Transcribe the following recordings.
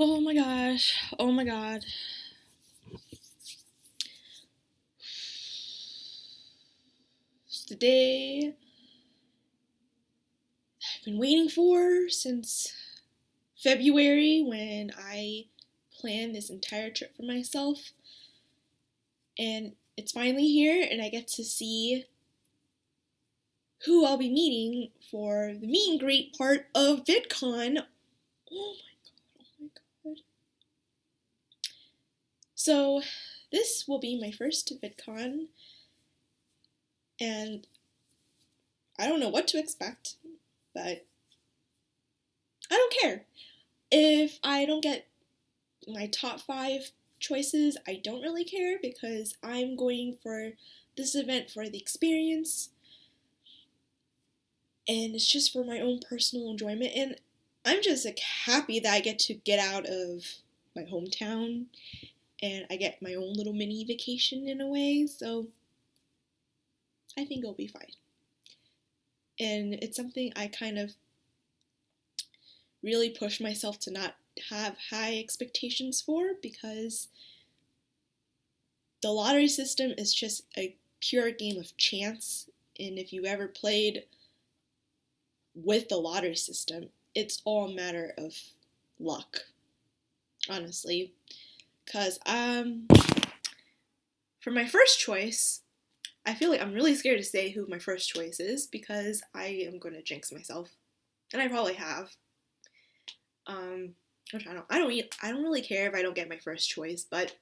Oh my gosh. Oh my god. It's the day I've been waiting for since February when I planned this entire trip for myself. And it's finally here, and I get to see who I'll be meeting for the meet and greet part of Vidcon. Oh my god, oh my god. So, this will be my first Vidcon, and I don't know what to expect, but I don't care. If I don't get my top 5 choices, I don't really care because I'm going for this event for the experience, and it's just for my own personal enjoyment, and I'm just like happy that I get to get out of my hometown and I get my own little mini vacation in a way, so I think it'll be fine. And it's something I kind of really push myself to not have high expectations for, because the lottery system is just a pure game of chance, and if you ever played with the lottery system, it's all a matter of luck, honestly. Because for my first choice, I feel like I'm really scared to say who my first choice is because I am going to jinx myself, and I probably have. Which I don't really care if I don't get my first choice, but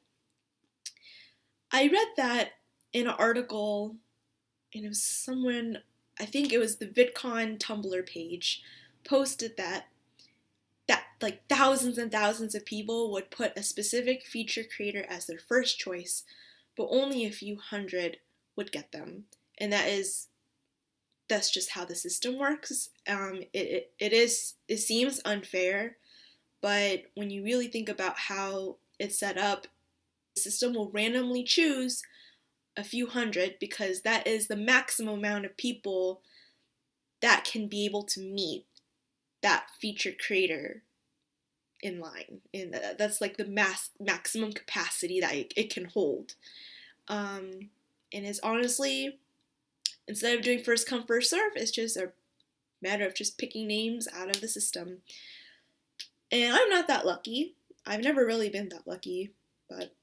I read that in an article, and it was someone, I think it was the Vidcon Tumblr page, posted that like thousands and thousands of people would put a specific feature creator as their first choice, but only a few hundred would get them, and that's just how the system works. It seems unfair, but when you really think about how it's set up, the system will randomly choose a few hundred because that is the maximum amount of people that can be able to meet that feature creator in line. And that's like the maximum capacity that it can hold. And it's honestly, instead of doing first come first serve, it's just a matter of just picking names out of the system. And I'm not that lucky. I've never really been that lucky, but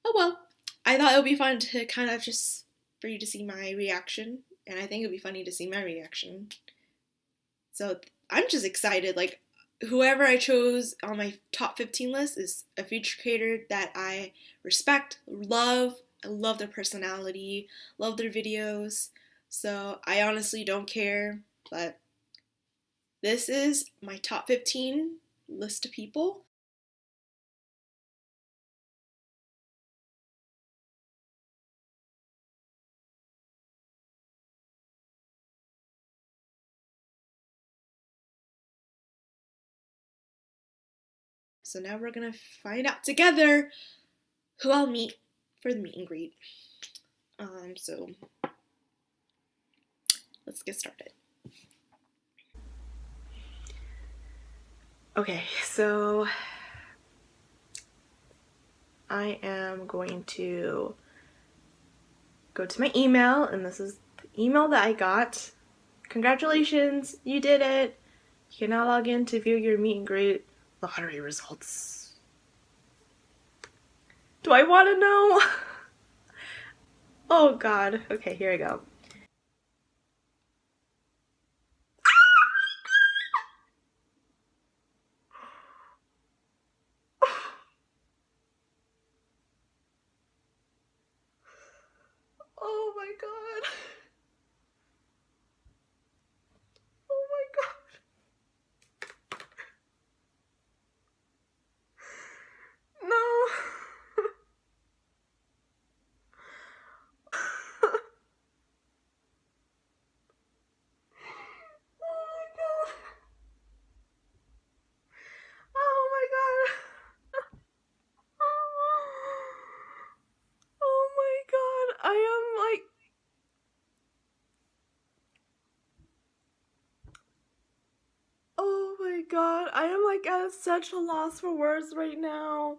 oh well. I thought it would be fun to kind of just for you to see my reaction, and I think it would be funny to see my reaction. So I'm just excited. Like, whoever I chose on my top 15 list is a feature creator that I respect, love. I love their personality, love their videos. So I honestly don't care, but this is my top 15 list of people. So now we're gonna find out together who I'll meet for the meet and greet. So let's get started. Okay, so I am going to go to my email, and this is the email that I got. Congratulations, you did it. You can now log in to view your meet and greet lottery results. Do I want to know? Oh god. Okay, here I go. Oh my god. Oh my god. No. Oh my god. Oh my god. Oh my god. I am like I am like at such a loss for words right now.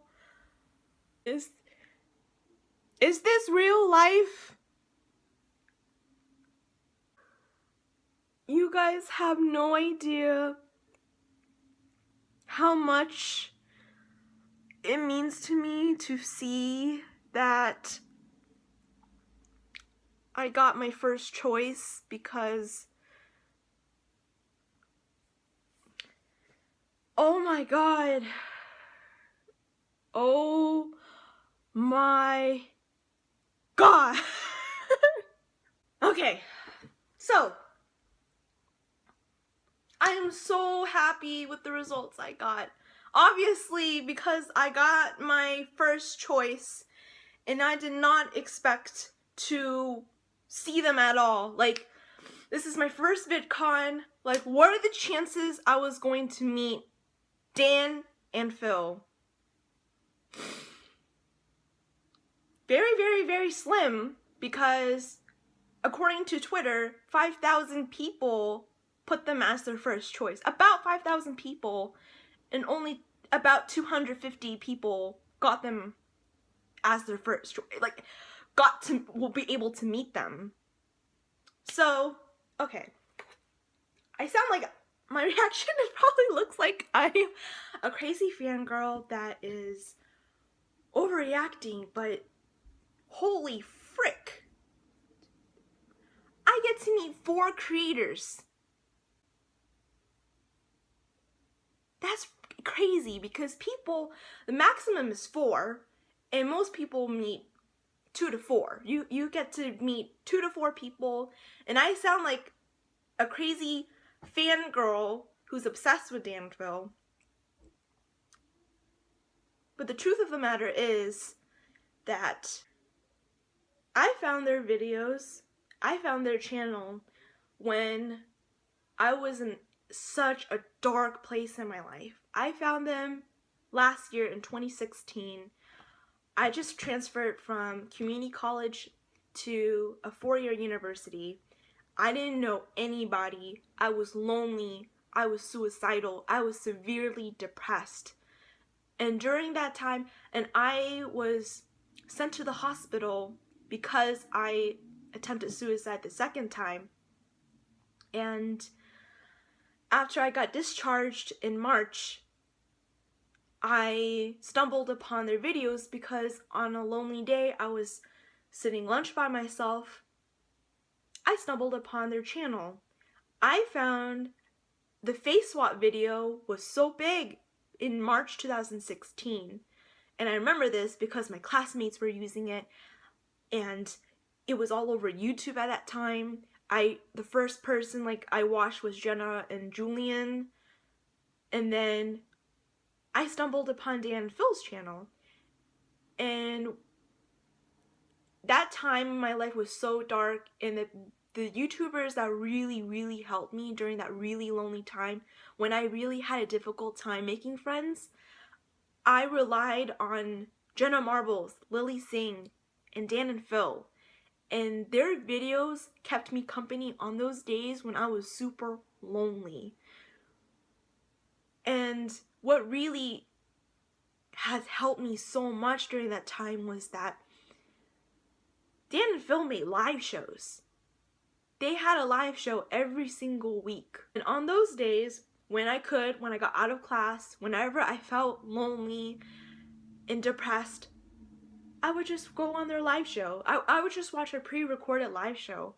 Is this real life? You guys have no idea how much it means to me to see that I got my first choice, because oh my god. Oh my god. Okay, so I am so happy with the results I got. Obviously, because I got my first choice and I did not expect to see them at all. Like, this is my first VidCon. Like, what are the chances I was going to meet Dan and Phil? Very, very, very slim, because according to Twitter, 5,000 people put them as their first choice. About 5,000 people, and only about 250 people got them as their first choice. Like, will be able to meet them. So, okay. I sound like, my reaction probably looks like I'm a crazy fangirl that is overreacting, but holy frick. I get to meet 4 creators. That's crazy, because the maximum is 4, and most people meet 2 to 4. You get to meet 2 to 4 people, and I sound like a crazy fangirl who's obsessed with Dan and Phil. But the truth of the matter is that I found their videos, I found their channel when I was in such a dark place in my life. I found them last year in 2016. I just transferred from community college to a 4-year university. I didn't know anybody. I was lonely. I was suicidal. I was severely depressed. And during that time, and I was sent to the hospital because I attempted suicide the second time. And after I got discharged in March, I stumbled upon their videos because on a lonely day I was sitting lunch by myself. I stumbled upon their channel. I found the face swap video was so big in March 2016. And I remember this because my classmates were using it, and it was all over YouTube at that time. The first person I watched was Jenna and Julian, and then I stumbled upon Dan and Phil's channel. And that time in my life was so dark, and the YouTubers that really, really helped me during that really lonely time, when I really had a difficult time making friends, I relied on Jenna Marbles, Lily Singh, and Dan and Phil. And their videos kept me company on those days when I was super lonely. And what really has helped me so much during that time was that Dan and Phil made live shows. They had a live show every single week. And on those days, when I got out of class, whenever I felt lonely and depressed, I would just go on their live show. I would just watch a pre-recorded live show.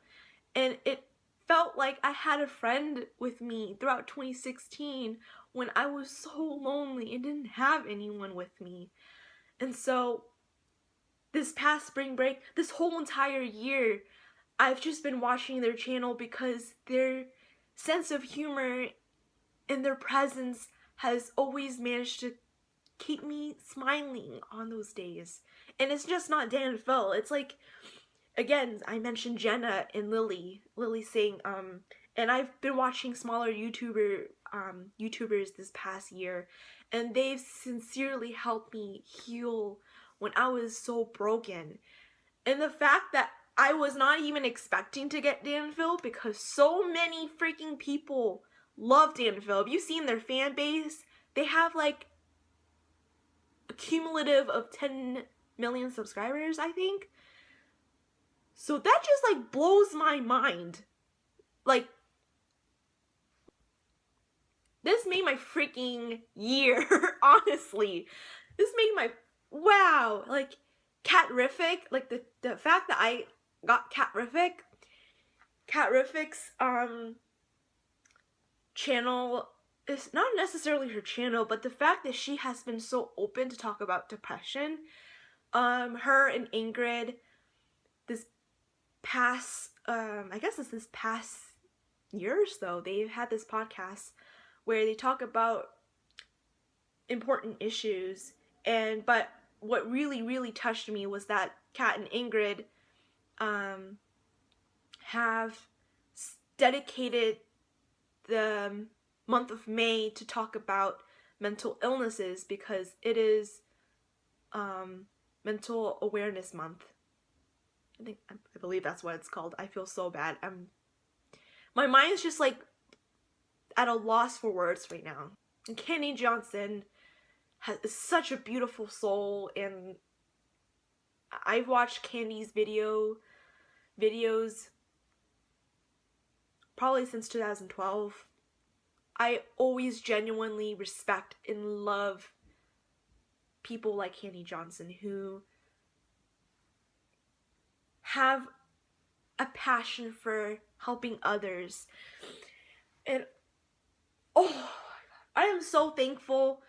And it felt like I had a friend with me throughout 2016 when I was so lonely and didn't have anyone with me. And so this past spring break, this whole entire year, I've just been watching their channel because their sense of humor and their presence has always managed to keep me smiling on those days. And it's just not Dan and Phil. It's like, again, I mentioned Jenna and Lily Singh, and I've been watching smaller YouTubers this past year, and they've sincerely helped me heal when I was so broken. And the fact that I was not even expecting to get Dan and Phil, because so many freaking people love Dan and Phil. Have you seen their fan base? they have like a cumulative of 10 million subscribers, I think. So that just like blows my mind. Like, this made my freaking year, honestly. This made my, wow, like, Catrific, like, the fact that I got Catrific's, channel, is not necessarily her channel, but the fact that she has been so open to talk about depression. Her and Ingrid, this past, I guess it's this past year or so, they've had this podcast where they talk about important issues. But what really touched me was that Kat and Ingrid have dedicated the month of May to talk about mental illnesses, because it is Mental Awareness Month. I believe that's what it's called. I feel so bad. My mind's just like at a loss for words right now. And Candy Johnson is such a beautiful soul, and I've watched Candy's videos probably since 2012. I always genuinely respect and love people like Candy Johnson who have a passion for helping others. And oh, I am so thankful.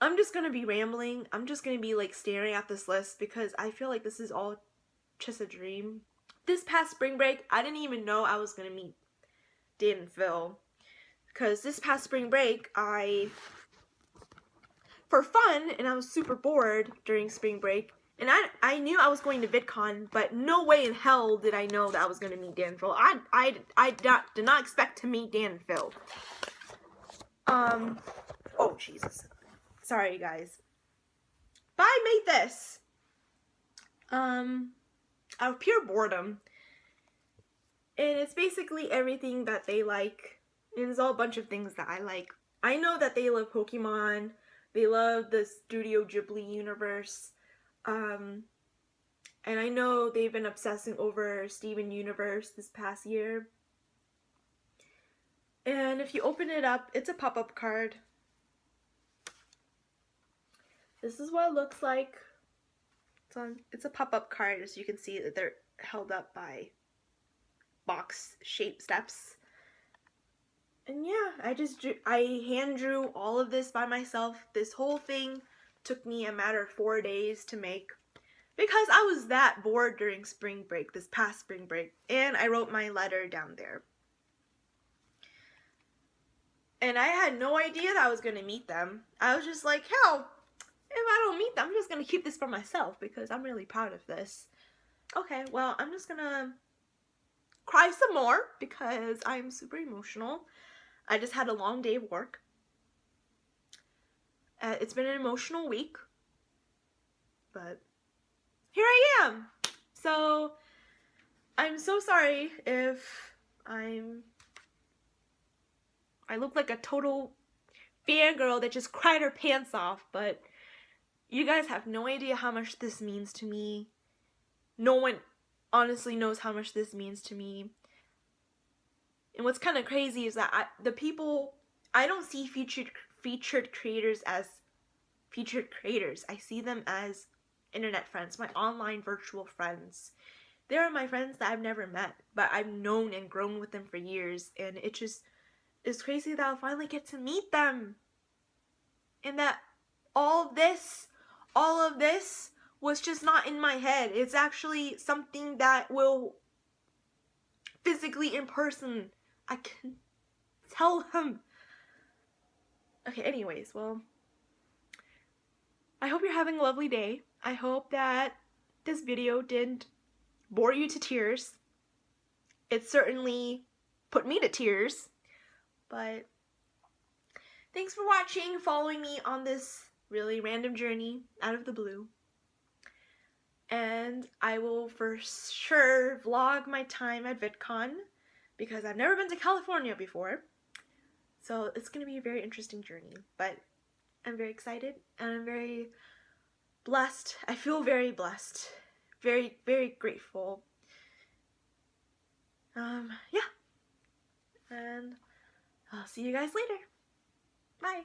I'm just gonna be rambling. I'm just gonna be like staring at this list because I feel like this is all just a dream. This past spring break, I didn't even know I was gonna meet Dan and Phil. Because this past spring break, for fun, and I was super bored during spring break, and I knew I was going to Vidcon, but no way in hell did I know that I was going to meet Dan and Phil. I did not expect to meet Dan and Phil. Oh Jesus. Sorry guys. But I made this. Out of pure boredom. And it's basically everything that they like. And it's all a bunch of things that I like. I know that they love Pokemon. They love the Studio Ghibli universe. And I know they've been obsessing over Steven Universe this past year. And if you open it up, it's a pop-up card. This is what it looks like. It's a pop-up card, as you can see that they're held up by box-shaped steps. And yeah, I hand drew all of this by myself. This whole thing took me a matter of 4 days to make because I was that bored during spring break, this past spring break. And I wrote my letter down there. And I had no idea that I was going to meet them. I was just like, hell, if I don't meet them, I'm just going to keep this for myself because I'm really proud of this. Okay, well, I'm just going to cry some more because I'm super emotional. I just had a long day of work. It's been an emotional week. But here I am. So I'm so sorry if I look like a total fangirl that just cried her pants off. But you guys have no idea how much this means to me. No one honestly knows how much this means to me. And what's kind of crazy is that I don't see featured creators as featured creators. I see them as internet friends, my online virtual friends. They are my friends that I've never met, but I've known and grown with them for years. And it's crazy that I'll finally get to meet them. And that all of this was just not in my head. It's actually something that will physically in person, I can tell them. Okay, anyways, well, I hope you're having a lovely day. I hope that this video didn't bore you to tears. It certainly put me to tears. But thanks for watching, following me on this really random journey out of the blue. And I will for sure vlog my time at Vidcon because I've never been to California before. So it's going to be a very interesting journey, but I'm very excited and I'm very blessed. I feel very blessed, very, very grateful. Yeah, and I'll see you guys later. Bye.